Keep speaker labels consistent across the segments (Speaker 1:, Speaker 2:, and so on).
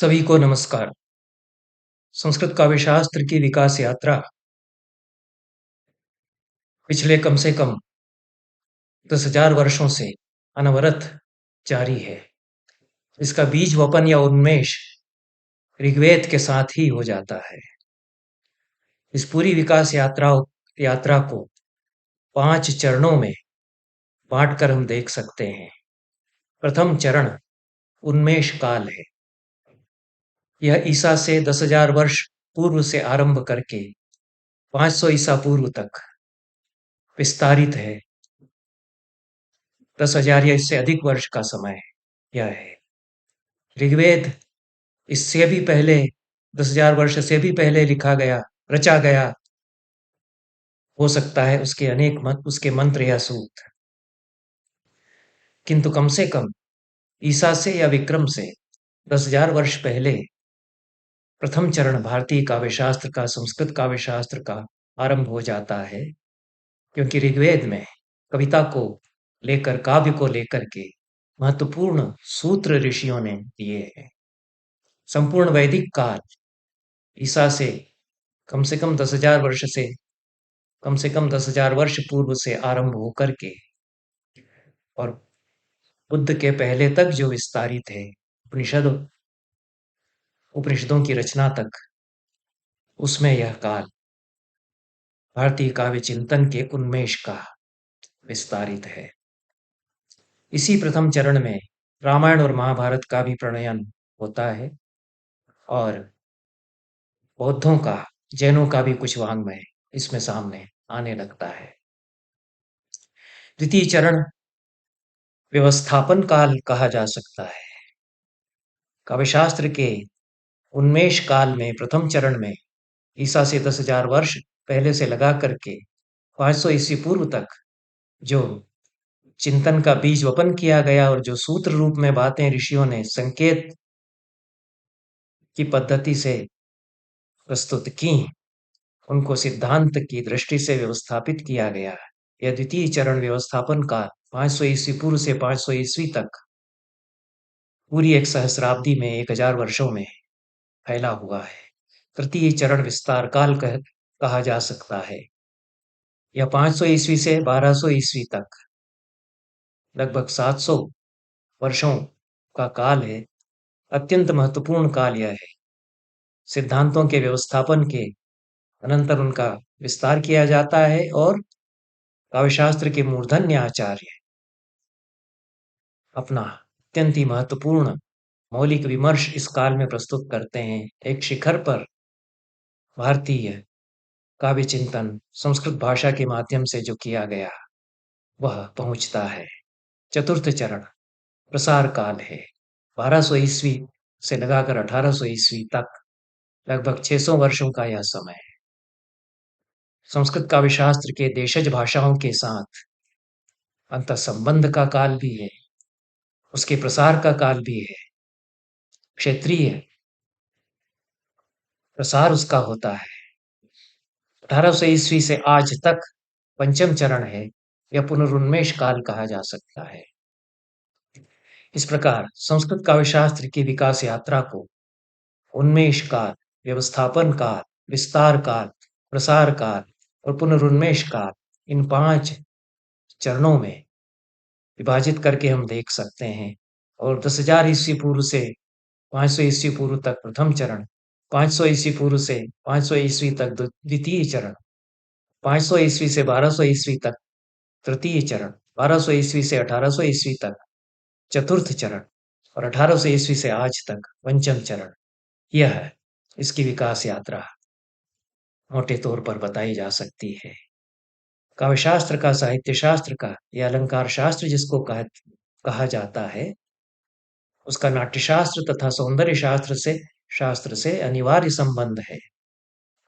Speaker 1: सभी को नमस्कार। संस्कृत काव्य शास्त्र की विकास यात्रा पिछले कम से कम 10,000 वर्षों से अनवरत जारी है। इसका बीज वपन या उन्मेष ऋग्वेद के साथ ही हो जाता है। इस पूरी विकास यात्रा को 5 चरणों में बांटकर हम देख सकते हैं। प्रथम चरण उन्मेष काल है। यह ईसा से 10,000 वर्ष पूर्व से आरंभ करके 500 ईसा पूर्व तक विस्तारित है। 10,000 या इससे अधिक वर्ष का समय यह है। ऋग्वेद इससे भी पहले 10,000 वर्ष से भी पहले लिखा गया, रचा गया हो सकता है उसके मंत्र या सूक्त, किंतु कम से कम ईसा से या विक्रम से 10,000 वर्ष पहले प्रथम चरण भारतीय काव्यशास्त्र का, संस्कृत काव्यशास्त्र का आरंभ हो जाता है। क्योंकि ऋग्वेद में कविता को लेकर, काव्य को लेकर के महत्वपूर्ण सूत्र ऋषियों ने दिए हैं। संपूर्ण वैदिक काल ईसा से कम 10,000 वर्ष से कम से कम 10,000 वर्ष पूर्व से आरंभ होकर के और बुद्ध के पहले तक जो विस्तारित है, उपनिषदों की रचना तक, उसमें यह काल भारतीय काव्य चिंतन के उन्मेष का विस्तारित है। इसी प्रथम चरण में रामायण और महाभारत का भी प्रणयन होता है और बौद्धों का, जैनों का भी कुछ वाङ्मय इसमें सामने आने लगता है। द्वितीय चरण व्यवस्थापन काल कहा जा सकता है। काव्यशास्त्र के उन्मेष काल में प्रथम चरण में ईसा से 10,000 वर्ष पहले से लगा करके 500 ईस्वी पूर्व तक जो चिंतन का बीज वपन किया गया और जो सूत्र रूप में बातें ऋषियों ने संकेत की पद्धति से प्रस्तुत की, उनको सिद्धांत की दृष्टि से व्यवस्थापित किया गया। यह द्वितीय चरण व्यवस्थापन का 500 ईस्वी पूर्व से 500 ईस्वी तक पूरी एक सहस्राब्दी में, 1,000 वर्षों में फैला हुआ है। तृतीय चरण विस्तार काल कहा जा सकता है। यह 500 ईस्वी से 1200 ईस्वी तक लगभग 700 वर्षों का काल है। अत्यंत महत्वपूर्ण काल यह है। सिद्धांतों के व्यवस्थापन के अनंतर उनका विस्तार किया जाता है और काव्यशास्त्र के मूर्धन्य आचार्य अपना अत्यंत ही महत्वपूर्ण मौलिक विमर्श इस काल में प्रस्तुत करते हैं। एक शिखर पर भारतीय काव्य चिंतन संस्कृत भाषा के माध्यम से जो किया गया वह पहुंचता है। चतुर्थ चरण प्रसार काल है। 1200 ईस्वी से लगाकर 1800 ईस्वी तक लगभग 600 वर्षों का यह समय है। संस्कृत काव्य शास्त्र के देशज भाषाओं के साथ अंतः संबंध का काल भी है, उसके प्रसार का काल भी है। क्षेत्रीय प्रसार उसका होता है। 1800 ईस्वी से आज तक पंचम चरण है। यह पुनरुन्मेष काल कहा जा सकता है। इस प्रकार संस्कृत काव्यशास्त्र की विकास यात्रा को उन्मेष काल, व्यवस्थापन काल, विस्तार काल, प्रसार काल और पुनरुन्मेष काल, इन 5 चरणों में विभाजित करके हम देख सकते हैं। और 10,000 ईस्वी पूर्व से 500 ईस्वी पूर्व तक प्रथम चरण, 500 ईस्वी पूर्व से 500 ईस्वी तक द्वितीय चरण, 500 ईस्वी से 1200 ईस्वी तक तृतीय चरण, 1200 ईस्वी से 1800 ईस्वी तक चतुर्थ चरण और 1800 ईस्वी से आज तक पंचम चरण। यह है इसकी विकास यात्रा मोटे तौर पर बताई जा सकती है। काव्यशास्त्र का, साहित्य शास्त्र का या अलंकार शास्त्र जिसको कहा जाता है, उसका नाट्यशास्त्र तथा सौंदर्य शास्त्र से अनिवार्य संबंध है।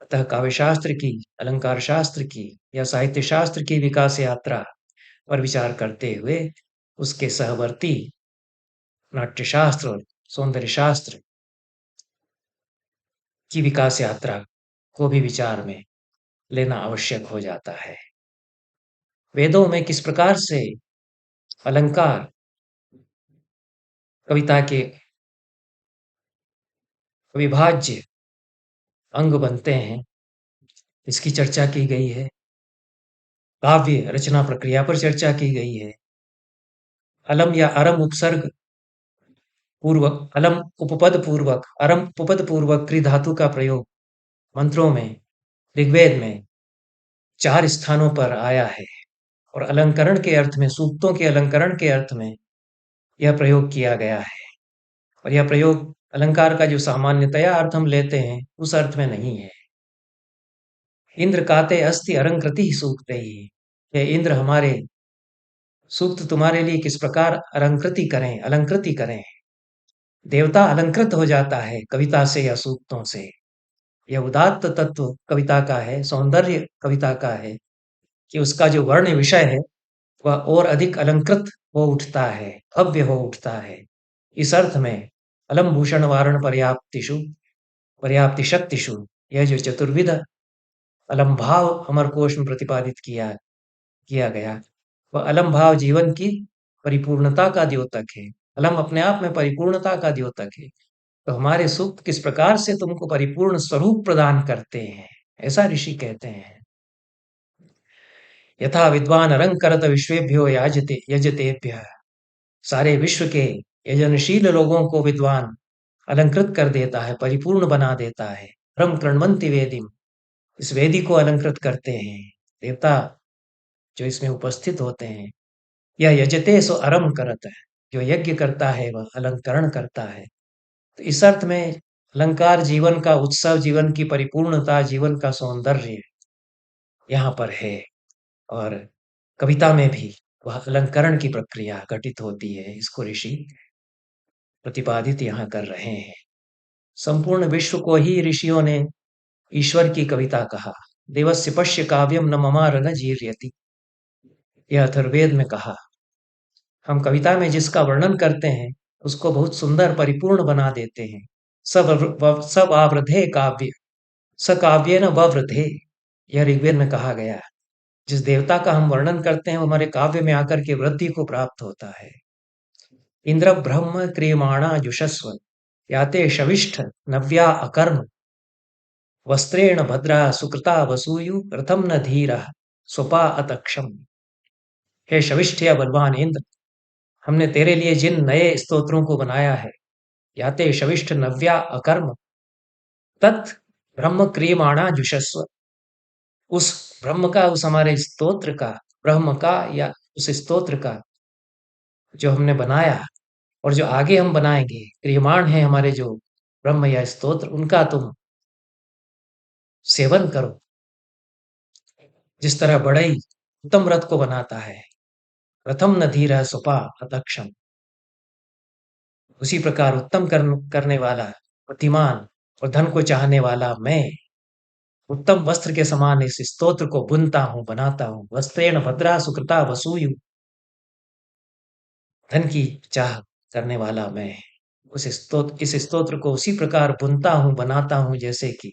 Speaker 1: अतः काव्यशास्त्र की, अलंकार शास्त्र की या साहित्य शास्त्र की विकास यात्रा पर विचार करते हुए उसके सहवर्ती नाट्यशास्त्र और सौंदर्य शास्त्र की विकास यात्रा को भी विचार में लेना आवश्यक हो जाता है। वेदों में किस प्रकार से अलंकार कविता के अविभाज्य अंग बनते हैं, इसकी चर्चा की गई है। काव्य रचना प्रक्रिया पर चर्चा की गई है। अलम या अरम उपसर्ग पूर्वक, अलम उपपद पूर्वक, अरम उपपद पूर्वक क्रि धातु का प्रयोग मंत्रों में, ऋग्वेद में 4 स्थानों पर आया है और अलंकरण के अर्थ में, सूक्तों के अलंकरण के अर्थ में यह प्रयोग किया गया है। और यह प्रयोग अलंकार का जो सामान्यतया अर्थ हम लेते हैं उस अर्थ में नहीं है। इंद्र काते अस्ति अलंकृति सूक्ते ही, ये इंद्र हमारे सूक्त तुम्हारे लिए किस प्रकार अलंकृति करें, अलंकृति करें। देवता अलंकृत हो जाता है कविता से या सूक्तों से। यह उदात्त तत्व कविता का है, सौंदर्य कविता का है कि उसका जो वर्ण विषय है वह और अधिक अलंकृत हो उठता है, भव्य हो उठता है। इस अर्थ में अलम भूषण वारण पर्याप्तिषु, पर्याप्ति शक्तिषु, यह जो चतुर्विध अलम भाव अमर कोश में प्रतिपादित किया किया गया, वह अलम भाव जीवन की परिपूर्णता का द्योतक है। अलम अपने आप में परिपूर्णता का द्योतक है। तो हमारे सूक्त किस प्रकार से तुमको परिपूर्ण स्वरूप प्रदान करते हैं, ऐसा ऋषि कहते हैं। यथा विद्वान अलंकरत विश्वेभ्यो याजते यजतेभ्य, सारे विश्व के यजनशील लोगों को विद्वान अलंकृत कर देता है, परिपूर्ण बना देता है। ब्रह्म कृण्वन्ति वेदिम, इस वेदी को अलंकृत करते हैं देवता जो इसमें उपस्थित होते हैं। यह यजते सो अरम करत है, जो यज्ञ करता है वह अलंकरण करता है। तो इस अर्थ में अलंकार जीवन का उत्सव, जीवन की परिपूर्णता, जीवन का सौंदर्य यहाँ पर है। और कविता में भी वह अलंकरण की प्रक्रिया घटित होती है, इसको ऋषि प्रतिपादित यहाँ कर रहे हैं। संपूर्ण विश्व को ही ऋषियों ने ईश्वर की कविता कहा। देवस्य पश्य काव्यम न ममार न जीर्यति, यह अथर्ववेद में कहा। हम कविता में जिसका वर्णन करते हैं उसको बहुत सुंदर परिपूर्ण बना देते हैं। सब आवृधे काव्य, स काव्य न ववृधे, यह ऋग्वेद में कहा गया है। जिस देवता का हम वर्णन करते हैं वो हमारे काव्य में आकर के वृद्धि को प्राप्त होता है। इंद्र ब्रह्म क्रियमाणा जुषस्व, याते शविष्ठ नव्या अकर्म, वस्त्रेण भद्रा सुकृता वसूयु, रथम न धीर स्वपा अतक्षम। हे शविष्ठ या बलवान इंद्र, हमने तेरे लिए जिन नए स्तोत्रों को बनाया है, याते शविष्ठ नव्या अकर्म, तत् ब्रह्म क्रियमाणा जुषस्व, उस ब्रह्म का, उस हमारे स्तोत्र का, ब्रह्म का या उस स्तोत्र का जो हमने बनाया और जो आगे हम बनाएंगे, क्रियमाण है हमारे जो ब्रह्म या स्तोत्र, उनका तुम सेवन करो। जिस तरह बढ़ई उत्तम रथ को बनाता है, रथम न धीरः सुपा अतक्षम, उसी प्रकार उत्तम करने वाला, बुद्धिमान और धन को चाहने वाला मैं उत्तम वस्त्र के समान इस स्तोत्र को बुनता हूँ, बनाता हूँ। वस्त्रेण भद्रा सुकृता वसूयु, धन की चाह करने वाला मैं इस स्तोत्र को उसी प्रकार बुनता हूँ, बनाता हूँ, जैसे कि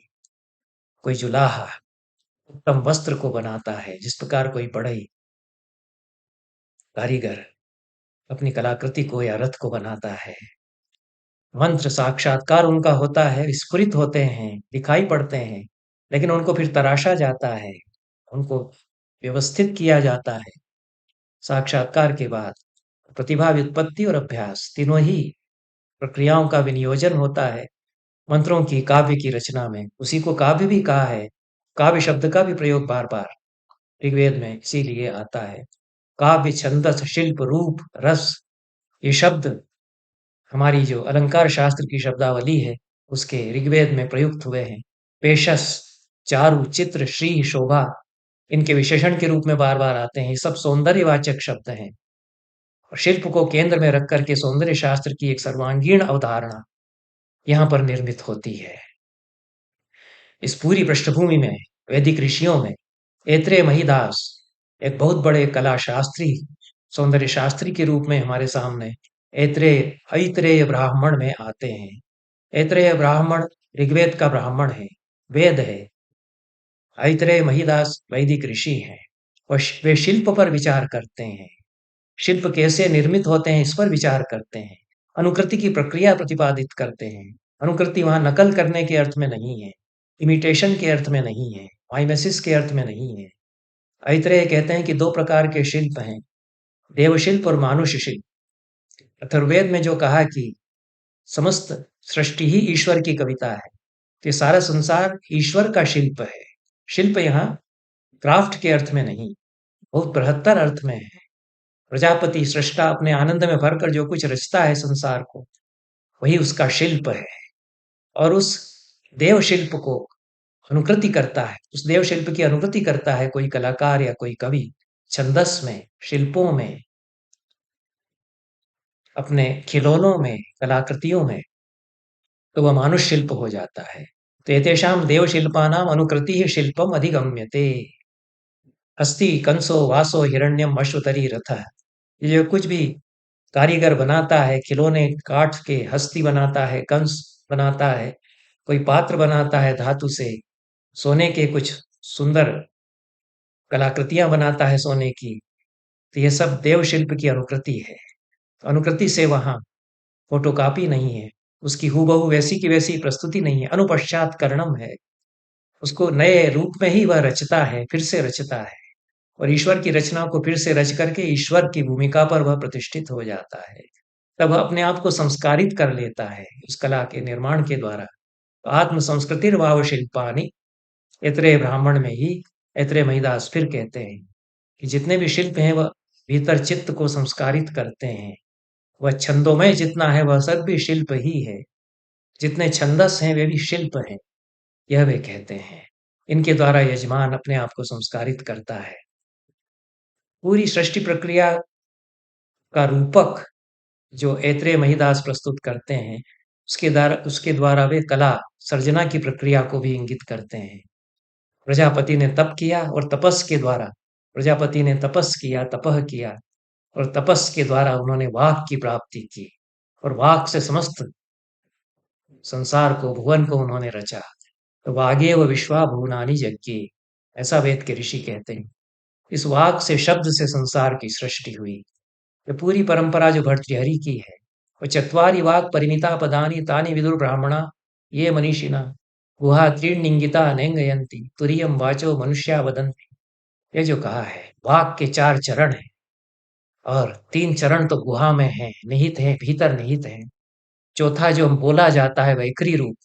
Speaker 1: कोई जुलाहा उत्तम वस्त्र को बनाता है, जिस प्रकार कोई बढ़ई कारीगर अपनी कलाकृति को या रथ को बनाता है। मंत्र साक्षात्कार उनका होता है, विस्फुरित होते हैं, दिखाई पड़ते हैं, लेकिन उनको फिर तराशा जाता है, उनको व्यवस्थित किया जाता है। साक्षात्कार के बाद प्रतिभा, व्युत्पत्ति और अभ्यास, तीनों ही प्रक्रियाओं का विनियोजन होता है मंत्रों की, काव्य की रचना में। उसी को काव्य भी कहा है। काव्य शब्द का भी प्रयोग बार बार ऋग्वेद में इसीलिए आता है। काव्य, छंदस, शिल्प, रूप, रस, ये शब्द हमारी जो अलंकार शास्त्र की शब्दावली है उसके ऋग्वेद में प्रयुक्त हुए हैं। पेशस, चारु, चित्र, श्री, शोभा, इनके विशेषण के रूप में बार बार आते हैं। ये सब सौंदर्यवाचक शब्द हैं और शिल्प को केंद्र में रख करके सौंदर्य शास्त्र की एक सर्वांगीण अवधारणा यहाँ पर निर्मित होती है। इस पूरी पृष्ठभूमि में वैदिक ऋषियों में ऐत्रेय महीदास एक बहुत बड़े कला शास्त्री, सौंदर्य शास्त्री के रूप में हमारे सामने ऐत्रेय ब्राह्मण में आते हैं। ऐत्रेय ब्राह्मण ऋग्वेद का ब्राह्मण है, वेद है। ऐत्रेय महीदास वैदिक ऋषि हैं और वे शिल्प पर विचार करते हैं। शिल्प कैसे निर्मित होते हैं इस पर विचार करते हैं। अनुकृति की प्रक्रिया प्रतिपादित करते हैं। अनुकृति वहां नकल करने के अर्थ में नहीं है, इमिटेशन के अर्थ में नहीं है, माइमेसिस के अर्थ में नहीं है। ऐतरेय कहते हैं कि दो प्रकार के शिल्प हैं, देवशिल्प और मानुष शिल्प। अथर्ववेद में जो कहा कि समस्त सृष्टि ही ईश्वर की कविता है, तो ये सारा संसार ईश्वर का शिल्प है। शिल्प यहाँ क्राफ्ट के अर्थ में नहीं, बहुत बृहत्तर अर्थ में है। प्रजापति सृष्टा अपने आनंद में भरकर जो कुछ रचता है संसार को, वही उसका शिल्प है। और उस देव शिल्प को अनुकृति करता है, उस देव शिल्प की अनुकृति करता है कोई कलाकार या कोई कवि, छंदस में, शिल्पों में, अपने खिलौनों में, कलाकृतियों में, तो वह मानुष शिल्प हो जाता है। तो एतेषाम देव शिल्पानाम अनुकृति ही शिल्पम अधिगम्यते। हस्ती कंसो वासो हिरण्यम अश्वतरी रथ, ये जो कुछ भी कारीगर बनाता है, खिलौने काठ के, हस्ती बनाता है, कंस बनाता है, कोई पात्र बनाता है धातु से, सोने के कुछ सुंदर कलाकृतियां बनाता है सोने की, तो ये सब देव शिल्प की अनुकृति है। तो अनुकृति से वहां फोटोकॉपी नहीं है, उसकी हूबहू वैसी की वैसी प्रस्तुति नहीं है, अनुपश्चात करणम है। उसको नए रूप में ही वह रचता है, फिर से रचता है, और ईश्वर की रचना को फिर से रच करके ईश्वर की भूमिका पर वह प्रतिष्ठित हो जाता है। तब वह अपने आप को संस्कारित कर लेता है उस कला के निर्माण के द्वारा। तो आत्म संस्कृतिर्भाव शिल्पानि, ऐतरेय ब्राह्मण में ही ऐतरेय महिदास फिर कहते हैं कि जितने भी शिल्प हैं वह भीतर चित्त को संस्कारित करते हैं। वह छंदोमय जितना है वह सब भी शिल्प ही है, जितने छंदस हैं वे भी शिल्प हैं, यह वे कहते हैं। इनके द्वारा यजमान अपने आप को संस्कारित करता है। पूरी सृष्टि प्रक्रिया का रूपक जो ऐतरेय महिदास प्रस्तुत करते हैं, उसके द्वारा वे कला सर्जना की प्रक्रिया को भी इंगित करते हैं। प्रजापति ने तप किया और तपस के द्वारा, प्रजापति ने तपस किया, तपह किया, और तपस के द्वारा उन्होंने वाक की प्राप्ति की, और वाक से समस्त संसार को, भुवन को उन्होंने रचा। तो वागेव विश्वा भुवनानि जज्ञे, ऐसा वेद के ऋषि कहते हैं। इस वाक से, शब्द से संसार की सृष्टि हुई। ये पूरी परंपरा जो भर्तृहरि की है, और चत्वारि वाक् परिमिता पदानि तानि विदुर ब्राह्मणा ये मनीषिणा गुहा त्रीणिंगिता नेंगयंती तुरियम वाचो मनुष्या वदंती। ये जो कहा है, वाक के चार चरण हैं, और तीन चरण तो गुहा में हैं, निहित हैं, भीतर निहित हैं। चौथा जो बोला जाता है वैखरी रूप,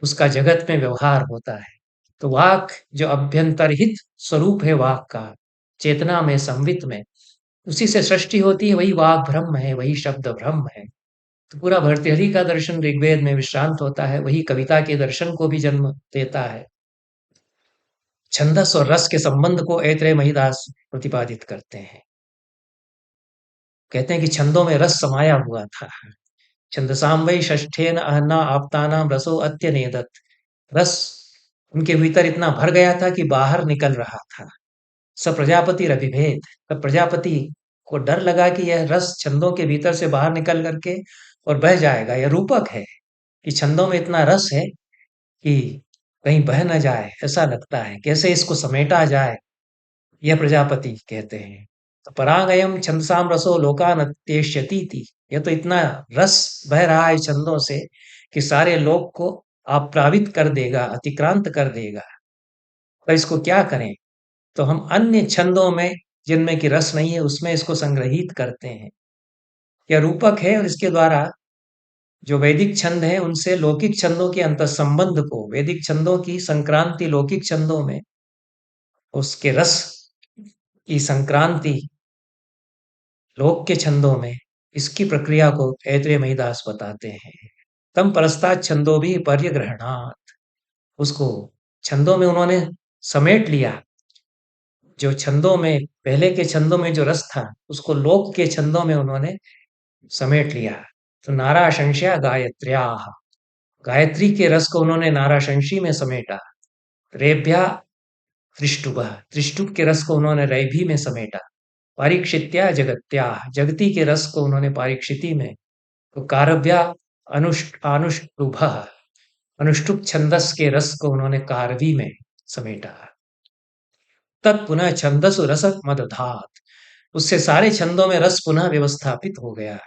Speaker 1: उसका जगत में व्यवहार होता है। तो वाक जो अभ्यंतरहित स्वरूप है वाक का, चेतना में, संवित में, उसी से सृष्टि होती है, वही वाक ब्रह्म है, वही शब्द ब्रह्म है। तो पूरा भर्तृहरि का दर्शन ऋग्वेद में विश्रांत होता है, वही कविता के दर्शन को भी जन्म देता है। छंदस और रस के संबंध को ऐतरेय महिदास प्रतिपादित करते हैं। कहते हैं कि छंदों में रस समाया हुआ था। छंदसाम वै षष्ठेन अहना आप्तानाम रसो अत्यनेदत, रस उनके भीतर इतना भर गया था कि बाहर निकल रहा था। स प्रजापति रभिभेद, तब प्रजापति को डर लगा कि यह रस छंदों के भीतर से बाहर निकल करके और बह जाएगा। यह रूपक है कि छंदों में इतना रस है कि कहीं बह न जाए, ऐसा लगता है, कैसे इसको समेटा जाए, यह प्रजापति कहते हैं। तो परागयम छंदसाम रसो लोकान अत्येष्यति थी, यह तो इतना रस बह रहा है छंदों से कि सारे लोक को आप्लावित कर देगा, अतिक्रांत कर देगा। तो इसको क्या करें? तो हम अन्य छंदों में, जिनमें कि रस नहीं है, उसमें इसको संग्रहित करते हैं। यह रूपक है, और इसके द्वारा जो वैदिक छंद हैं उनसे लौकिक छंदों के अंतर्संबंध को, वैदिक छंदों की संक्रांति लौकिक छंदों में, उसके रस की संक्रांति लोक के छंदों में, इसकी प्रक्रिया को ऐतरेय महिदास बताते हैं। तम परस्तात् छंदो भी पर्यग्रहणात्, उसको छंदों में उन्होंने समेट लिया। जो छंदों में, पहले के छंदों में जो रस था, उसको लोक के छंदों में उन्होंने समेट लिया। तो नाराशंस्या गायत्र्या, गायत्री के रस को उन्होंने नाराशंसी में समेटा। रेभ्या त्रिष्टुभ, त्रिष्टुभ के रस को उन्होंने रैभी में समेटा। पारीक्षित्या जगत्या, जगती के रस को उन्होंने पारीक्षिति में। तो कारव्या अनुष्टुभ, अनुष्टुप छंदस के रस को उन्होंने कारवी में समेटा। तत्पुनः छंदसु रस मदधात, उससे सारे छंदों में रस पुनः व्यवस्थापित हो गया।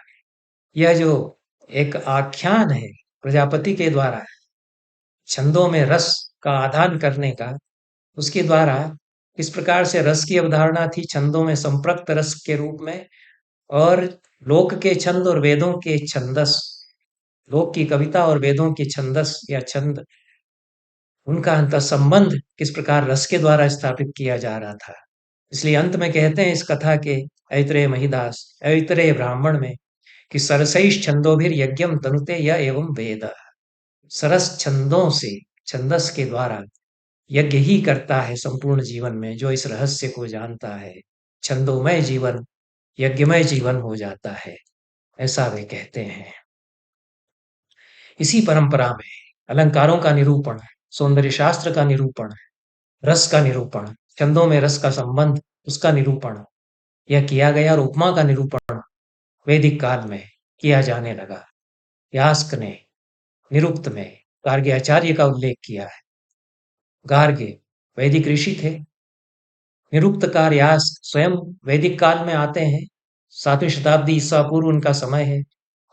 Speaker 1: यह जो एक आख्यान है, प्रजापति के द्वारा छंदों में रस का आदान करने का, उसके द्वारा किस प्रकार से रस की अवधारणा थी छंदों में संपृक्त रस के रूप में, और लोक के छंद और वेदों के छंदस, लोक की कविता और वेदों के छंदस या छंद, उनका अंतर संबंध किस प्रकार रस के द्वारा स्थापित किया जा रहा था। इसलिए अंत में कहते हैं इस कथा के ऐतरेय महिदास ऐतरेय ब्राह्मण में कि सरसैष छंदोभिर यज्ञम तनुते य एवं वेद। सरस छंदों से, छंदस के द्वारा यज्ञ ही करता है संपूर्ण जीवन में जो इस रहस्य को जानता है। छंदोमय जीवन यज्ञमय जीवन हो जाता है, ऐसा वे कहते हैं। इसी परंपरा में अलंकारों का निरूपण, सौंदर्य शास्त्र का निरूपण, रस का निरूपण, छंदों में रस का संबंध, उसका निरूपण यह किया गया, और उपमा का निरूपण वैदिक काल में किया जाने लगा। यास्क ने निरुक्त में गार्ग्य आचार्य का उल्लेख किया है। गार्ग्य वैदिक ऋषि थे। निरुक्तकार यास्क स्वयं वैदिक काल में आते हैं। 7वीं शताब्दी ईसा पूर्व उनका समय है।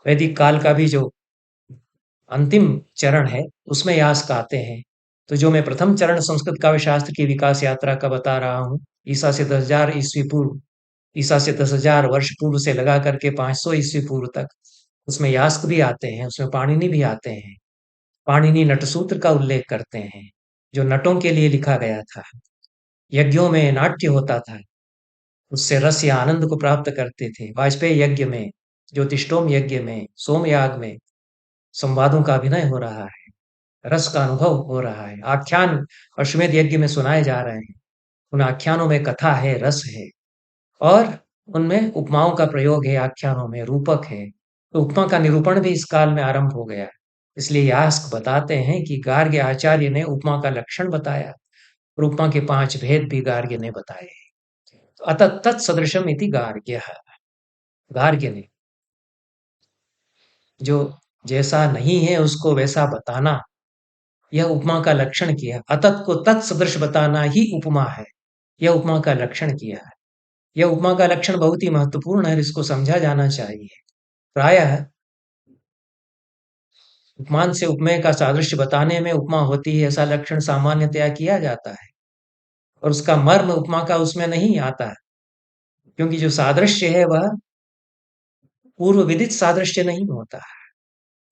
Speaker 1: वैदिक काल का भी जो अंतिम चरण है उसमें यास्क आते हैं। तो जो मैं प्रथम चरण संस्कृत काव्य शास्त्र की विकास यात्रा का बता रहा हूँ, ईसा से 10,000 ईस्वी पूर्व, ईसा से 10,000 वर्ष पूर्व से लगा करके 500 ईस्वी पूर्व तक, उसमें यास्क भी आते हैं, उसमें पाणिनि भी आते हैं। पाणिनि नटसूत्र का उल्लेख करते हैं जो नटों के लिए लिखा गया था। यज्ञों में नाट्य होता था, उससे रस या आनंद को प्राप्त करते थे। वाजपेयी यज्ञ में, ज्योतिष्टोम यज्ञ में, सोमयाग में संवादों का अभिनय हो रहा है, रस का अनुभव हो रहा है। आख्यान अश्वमेध यज्ञ में सुनाए जा रहे हैं, उन आख्यानों में कथा है, रस है, और उनमें उपमाओं का प्रयोग है, आख्यानों में रूपक है। तो उपमा का निरूपण भी इस काल में आरंभ हो गया। इसलिए यास्क बताते हैं कि गार्ग्य आचार्य ने उपमा का लक्षण बताया, और उपमा के 5 भेद भी गार्ग्य ने बताए। तो अतः तत्सदृशम इति गार्ग्य, गार्ग्य ने जो जैसा नहीं है उसको वैसा बताना, यह उपमा का लक्षण किया। अतत को तत्सदृश बताना ही उपमा है, यह उपमा का लक्षण किया है। यह उपमा का लक्षण बहुत ही महत्वपूर्ण है, इसको समझा जाना चाहिए। प्रायः उपमान से उपमेय का सादृश्य बताने में उपमा होती है, ऐसा लक्षण सामान्यतया किया जाता है, और उसका मर्म उपमा का उसमें नहीं आता है, क्योंकि जो सादृश्य है वह पूर्व विदित सादृश्य नहीं होता है।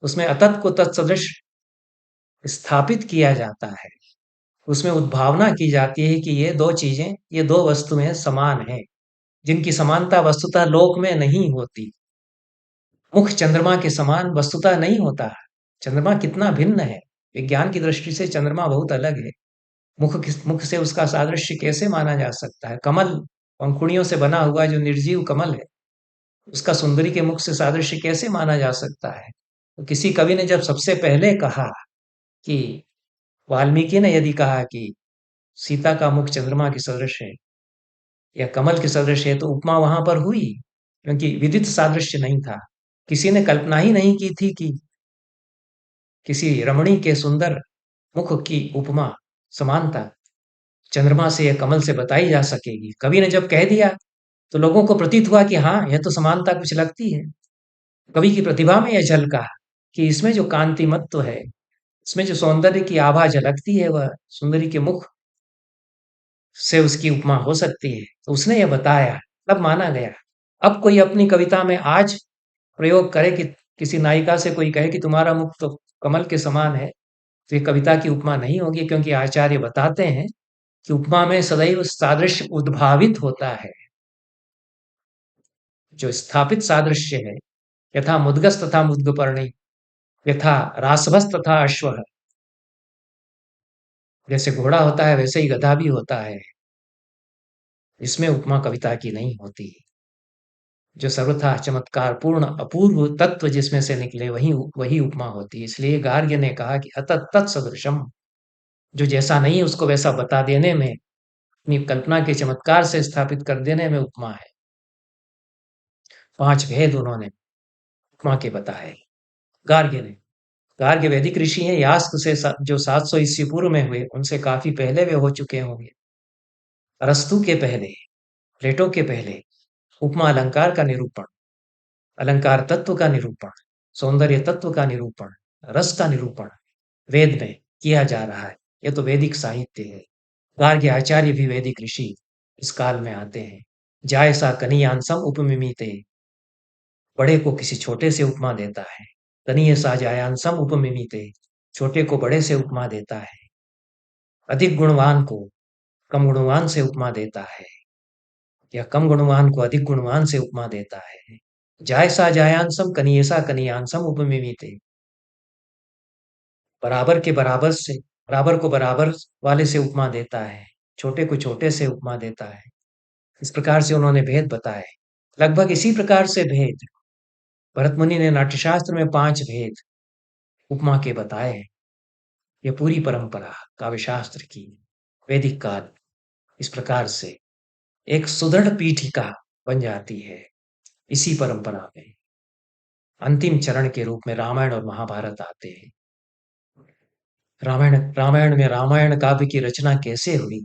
Speaker 1: उसमें अतत को तत्सदृश स्थापित किया जाता है, उसमें उद्भावना की जाती है कि ये दो चीजें, ये दो वस्तुएं समान हैं, जिनकी समानता वस्तुतः लोक में नहीं होती। मुख चंद्रमा के समान वस्तुतः नहीं होता है। चंद्रमा कितना भिन्न है, विज्ञान की दृष्टि से चंद्रमा बहुत अलग है। मुख से उसका सादृश्य कैसे माना जा सकता है? कमल पंखुड़ियों से बना हुआ जो निर्जीव कमल है, उसका सुंदरी के मुख से सादृश्य कैसे माना जा सकता है? तो किसी कवि ने जब सबसे पहले कहा कि, वाल्मीकि ने यदि कहा कि सीता का मुख चंद्रमा के सदृश है या कमल के सदृश है, तो उपमा वहां पर हुई, क्योंकि विदित सादृश्य नहीं था। किसी ने कल्पना ही नहीं की थी कि किसी रमणी के सुंदर मुख की उपमा, समानता चंद्रमा से या कमल से बताई जा सकेगी। कवि ने जब कह दिया तो लोगों को प्रतीत हुआ कि हाँ, यह तो समानता कुछ लगती है। कवि की प्रतिभा में यह झलका कि इसमें जो कांतिमत्व है, इसमें जो सौंदर्य की आभा झलकती है, वह सुंदरी के मुख से उसकी उपमा हो सकती है। तो उसने यह बताया, तब माना गया। अब कोई अपनी कविता में आज प्रयोग करे कि किसी नायिका से कोई कहे कि तुम्हारा मुख तो कमल के समान है, तो ये कविता की उपमा नहीं होगी, क्योंकि आचार्य बताते हैं कि उपमा में सदैव सादृश्य उद्भावित होता है। जो स्थापित सादृश्य है, यथा मुद्गस तथा मुद्गपर्णी, यथा रासभस तथा अश्व, जैसे घोड़ा होता है वैसे ही गधा भी होता है, इसमें उपमा कविता की नहीं होती। जो सर्वथा चमत्कार पूर्ण अपूर्व तत्व जिसमें से निकले वही वही उपमा होती है। इसलिए गार्ग्य ने कहा कि अतत तत्सदृशम, जो जैसा नहीं है उसको वैसा बता देने में, अपनी कल्पना के चमत्कार से स्थापित कर देने में उपमा है। 5 भेद उन्होंने उपमा के बताए गार्ग्य ने। गार्ग्य वैदिक ऋषि हैं, यास्क से जो 700 ईस्वी पूर्व में हुए, उनसे काफी पहले वे हो चुके होंगे। अरस्तु के पहले, प्लेटो के पहले उपमा अलंकार का निरूपण, अलंकार तत्व का निरूपण, सौंदर्य तत्व का निरूपण, रस का निरूपण वेद में किया जा रहा है। यह तो वैदिक साहित्य है। गार्ग्य आचार्य भी वैदिक ऋषि इस काल में आते हैं। जायसा कनीयांसम उपमिमीते, बड़े को किसी छोटे से उपमा देता है। तनीय सा जायांसम उपमिमीते, छोटे को बड़े से उपमा देता है। अधिक गुणवान को कम गुणवान से उपमा देता है, या कम गुणवान को अधिक गुणवान से उपमा देता है। जायसा जायांसम कनीयसा कनीयांसम उपमिमीते, बराबर के बराबर से बराबर को बराबर वाले से उपमा देता है, छोटे को छोटे से उपमा देता है। इस प्रकार से उन्होंने भेद बताए। लगभग इसी प्रकार से भेद भरत मुनि ने नाट्यशास्त्र में 5 भेद उपमा के बताए हैं। ये पूरी परंपरा काव्यशास्त्र की वैदिक काल इस प्रकार से एक सुदृढ़ पीठिका बन जाती है। इसी परंपरा में अंतिम चरण के रूप में रामायण और महाभारत आते हैं। रामायण में रामायण काव्य की रचना कैसे हुई,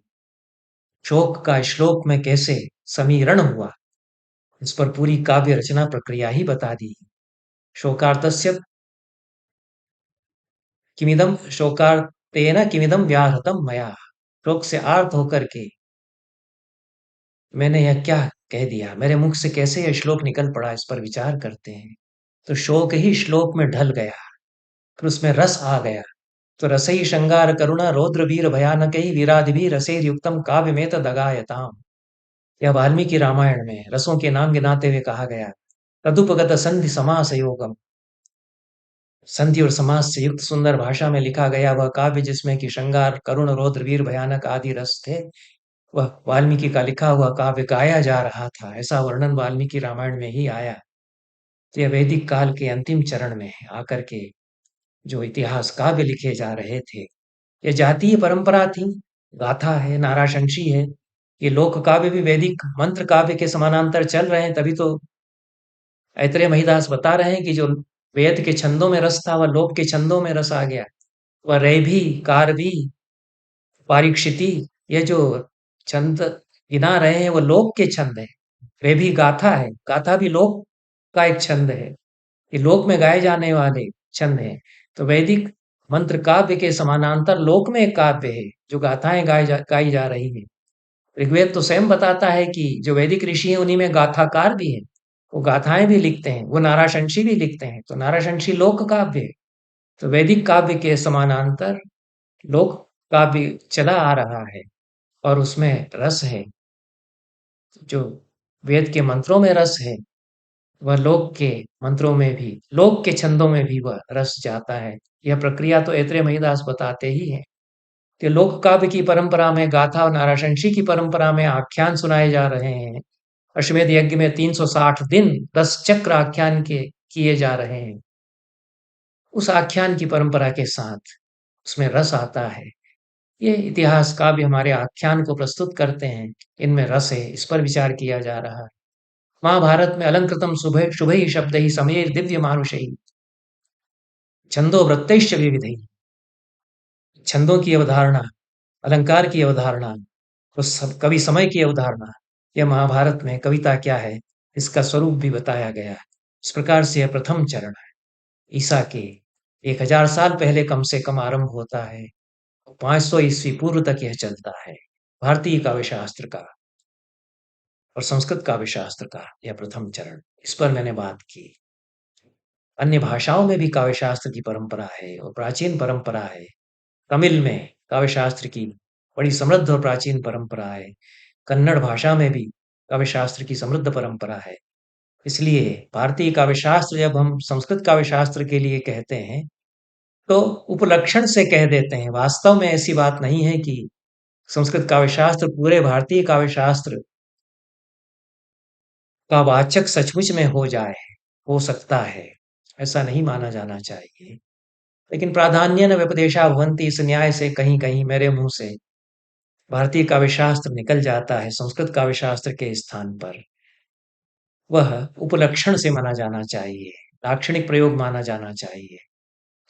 Speaker 1: शोक का श्लोक में कैसे समीरण हुआ, इस पर पूरी काव्य रचना प्रक्रिया ही बता दी। शोकार्तस्य किमिदम शोकार्तेन किमिदम व्याहृतम मया, शोक से आर्त होकर के मैंने यह क्या कह दिया, मेरे मुख से कैसे यह श्लोक निकल पड़ा, इस पर विचार करते हैं। तो शोक ही श्लोक में ढल गया, फिर उसमें रस आ गया। तो रसई श्रृंगार करुणा रौद्र वीर भयानक वीरादि भी रसेर युक्तम काव्य में तदगायताम, यह वाल्मीकि रामायण में रसों के नाम गिनाते हुए कहा गया। तदुपगत संधि समास योगम, संधि और समास से युक्त सुंदर भाषा में लिखा गया वह काव्य जिसमें कि श्रृंगार करुण रौद्र वीर भयानक आदि रस थे, वह वाल्मीकि का लिखा हुआ काव्य गाया जा रहा था। ऐसा वर्णन वाल्मीकि रामायण में ही आया। तो यह वैदिक काल के अंतिम चरण में आकर के जो इतिहास काव्य लिखे जा रहे थे, यह जातीय परंपरा थी। गाथा है, नाराशंसी है, ये लोक काव्य भी वैदिक मंत्र काव्य के समानांतर चल रहे हैं। तभी तो ऐतरेय महिदास बता रहे हैं कि जो वेद के छंदों में रस था वह लोक के छंदों में रस आ गया। वह रैभी, कारवी, पारीक्षिति, ये जो छंद गिना रहे हैं वो लोक के छंद है। रैभी गाथा है, गाथा भी लोक का एक छंद है। ये लोक में गाए जाने वाले छंद हैं। तो वैदिक मंत्र काव्य के समानांतर लोक में एक काव्य है जो गाथाएं गाई जा रही हैं। ऋग्वेद तो स्वयं बताता है कि जो वैदिक ऋषि हैं उन्हीं में गाथाकार भी हैं, वो गाथाएं भी लिखते हैं, वो नाराशंसी भी लिखते हैं। तो नाराशंसी लोक काव्य है। तो वैदिक काव्य के समानांतर लोक काव्य चला आ रहा है और उसमें रस है। जो वेद के मंत्रों में रस है, वह लोक के मंत्रों में भी, लोक के छंदों में भी वह रस जाता है। यह प्रक्रिया तो ऐतरेय महिदास बताते ही हैं कि लोक काव्य की परंपरा में गाथा और नाराशंसी की परंपरा में आख्यान सुनाए जा रहे हैं। अश्वमेध यज्ञ में 360 दिन 10 चक्र आख्यान के किए जा रहे हैं। उस आख्यान की परंपरा के साथ उसमें रस आता है। ये इतिहास काव्य हमारे आख्यान को प्रस्तुत करते हैं, इनमें रस है, इस पर विचार किया जा रहा है। महाभारत में अलंकृतम शुभै शब्दैः समैर् दिव्य मानुषैः छंदो वृत्तैश्च विविधैः, छंदों की अवधारणा, अलंकार की अवधारणा, तो सब कवि समय की अवधारणा, यह महाभारत में कविता क्या है इसका स्वरूप भी बताया गया है। इस प्रकार से यह प्रथम चरण है। ईसा के 1000 साल पहले कम से कम आरंभ होता है, 500 ईस्वी पूर्व तक यह चलता है। भारतीय काव्य शास्त्र का और संस्कृत काव्य शास्त्र का यह प्रथम चरण, इस पर मैंने बात की। अन्य भाषाओं में भी काव्य शास्त्र की परंपरा है और प्राचीन परंपरा है। तमिल में काव्य शास्त्र की बड़ी समृद्ध और प्राचीन परंपरा है। कन्नड़ भाषा में भी काव्य शास्त्र की समृद्ध परंपरा है। इसलिए भारतीय काव्य शास्त्र जब हम संस्कृत काव्य शास्त्र के लिए कहते हैं तो उपलक्षण से कह देते हैं। वास्तव में ऐसी बात नहीं है कि संस्कृत काव्य शास्त्र पूरे भारतीय काव्य शास्त्र का वाचक सचमुच में हो जाए, हो सकता है, ऐसा नहीं माना जाना चाहिए। लेकिन प्राधान्यन व्यपदेशा भवन्ति, इस न्याय से कहीं कहीं मेरे मुंह से भारतीय काव्य शास्त्र निकल जाता है संस्कृत काव्य शास्त्र के स्थान पर। वह उपलक्षण से माना जाना चाहिए, लाक्षणिक प्रयोग माना जाना चाहिए।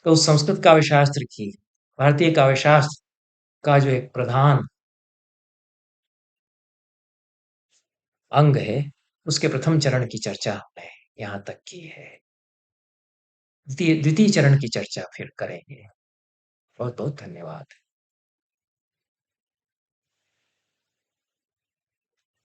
Speaker 1: तो उस संस्कृत काव्य शास्त्र की भारतीय काव्य शास्त्र का जो एक प्रधान अंग है, उसके प्रथम चरण की चर्चा हमने यहाँ तक की है। द्वितीय द्वितीय चरण की चर्चा फिर करेंगे। बहुत-बहुत धन्यवाद।